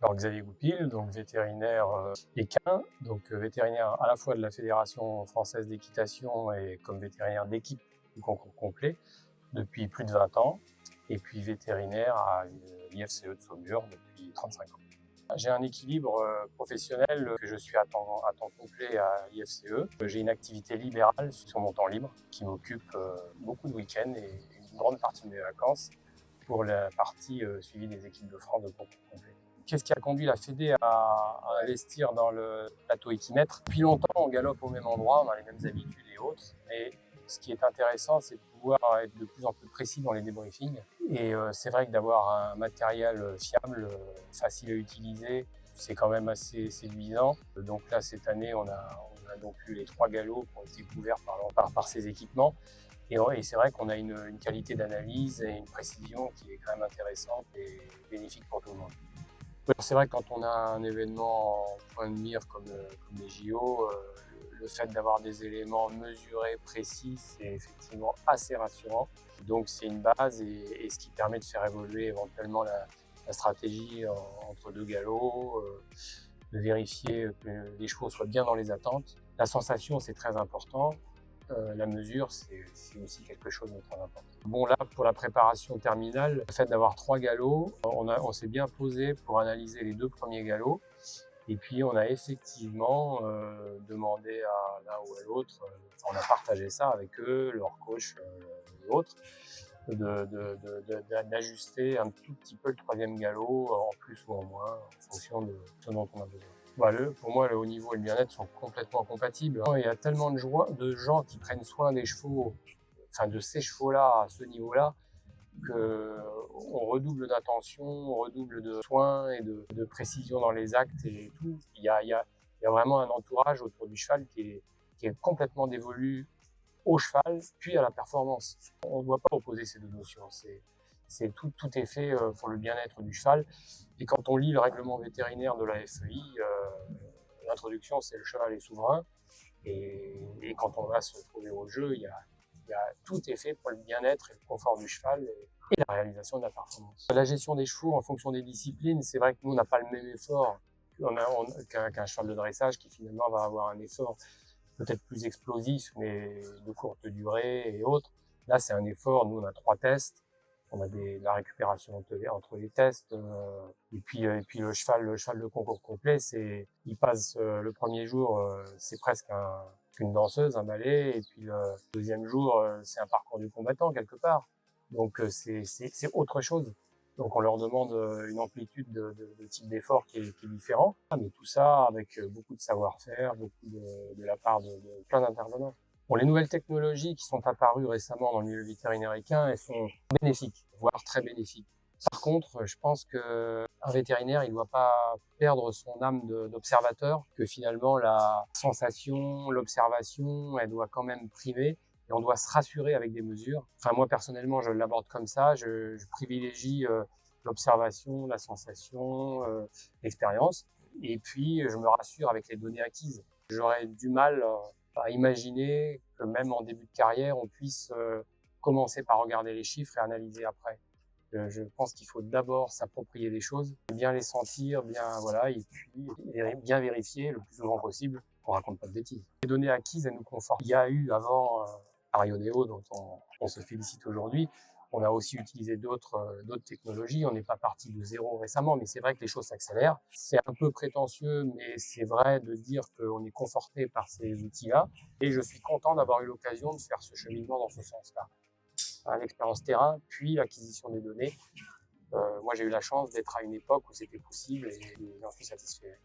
Alors Xavier Goupil, donc vétérinaire équin, donc vétérinaire à la fois de la Fédération française d'équitation et comme vétérinaire d'équipe du concours complet depuis plus de 20 ans, et puis vétérinaire à l'IFCE de Saumur depuis 35 ans. J'ai un équilibre professionnel que je suis à temps complet à l'IFCE. J'ai une activité libérale sur mon temps libre qui m'occupe beaucoup de week-ends et une grande partie de mes vacances pour la partie suivi des équipes de France de concours complet. Qu'est-ce qui a conduit la Fédé à investir dans le plateau équimètre? Depuis longtemps, on galope au même endroit, on a les mêmes habitudes et autres. Mais ce qui est intéressant, c'est de pouvoir être de plus en plus précis dans les débriefings. Et c'est vrai que d'avoir un matériel fiable, facile à utiliser, c'est quand même assez séduisant. Donc là, cette année, on a donc eu les 3 galops qui ont été couverts par ces équipements. Et c'est vrai qu'on a une qualité d'analyse et une précision qui est quand même intéressante et bénéfique pour tout le monde. C'est vrai que quand on a un événement en point de mire comme les JO, le fait d'avoir des éléments mesurés, précis, c'est effectivement assez rassurant. Donc c'est une base et ce qui permet de faire évoluer éventuellement la stratégie entre 2 galops, de vérifier que les chevaux soient bien dans les attentes. La sensation, c'est très important. La mesure, c'est aussi quelque chose de très important. Bon, là, pour la préparation terminale, le fait d'avoir 3 galops, on s'est bien posé pour analyser les 2 premiers galops. Et puis, on a effectivement demandé à l'un ou à l'autre, on a partagé ça avec eux, leur coach et autres, d'ajuster un tout petit peu le 3e galop, en plus ou en moins, en fonction de ce dont on a besoin. Pour moi, le haut niveau et le bien-être sont complètement compatibles. Il y a tellement de gens qui prennent soin des chevaux, enfin de ces chevaux-là, à ce niveau-là, qu'on redouble d'attention, on redouble de soins et de précision dans les actes et tout. Il y a vraiment un entourage autour du cheval qui est complètement dévolu au cheval, puis à la performance. On ne doit pas opposer ces deux notions. Tout est fait pour le bien-être du cheval. Et quand on lit le règlement vétérinaire de la FEI, l'introduction, c'est le cheval est souverain. Et quand on va se trouver au jeu, tout est fait pour le bien-être et le confort du cheval et la réalisation de la performance. La gestion des chevaux en fonction des disciplines, c'est vrai que nous, on n'a pas le même effort qu'un cheval de dressage qui finalement va avoir un effort peut-être plus explosif, mais de courte durée et autres. Là, c'est un effort. Nous, on a 3 tests. On a la récupération entre les tests. Et puis le cheval de concours complet, il passe le premier jour, c'est presque une danseuse, un ballet. Et puis le deuxième jour, c'est un parcours du combattant quelque part. Donc c'est autre chose. Donc on leur demande une amplitude de type d'effort qui est différent, mais tout ça avec beaucoup de savoir-faire, beaucoup de la part de plein d'intervenants. Bon, les nouvelles technologies qui sont apparues récemment dans le milieu vétérinaire équin, elles sont bénéfiques, voire très bénéfiques. Par contre, je pense qu'un vétérinaire, il ne doit pas perdre son âme d'observateur, que finalement la sensation, l'observation, elle doit quand même primer. Et on doit se rassurer avec des mesures. Enfin, moi, personnellement, je l'aborde comme ça. Je privilégie l'observation, la sensation, l'expérience. Et puis, je me rassure avec les données acquises. J'aurais du mal à imaginer que même en début de carrière, on puisse commencer par regarder les chiffres et analyser après. Je pense qu'il faut d'abord s'approprier les choses, bien les sentir, et puis bien vérifier le plus souvent possible qu'on raconte pas de bêtises. Les données acquises, elles nous confortent. Il y a eu avant Arioneo, dont on se félicite aujourd'hui. On a aussi utilisé d'autres technologies. On n'est pas parti de zéro récemment, mais c'est vrai que les choses s'accélèrent. C'est un peu prétentieux, mais c'est vrai de dire qu'on est conforté par ces outils-là. Et je suis content d'avoir eu l'occasion de faire ce cheminement dans ce sens-là. L'expérience terrain, puis l'acquisition des données. Moi, j'ai eu la chance d'être à une époque où c'était possible et j'en suis satisfait.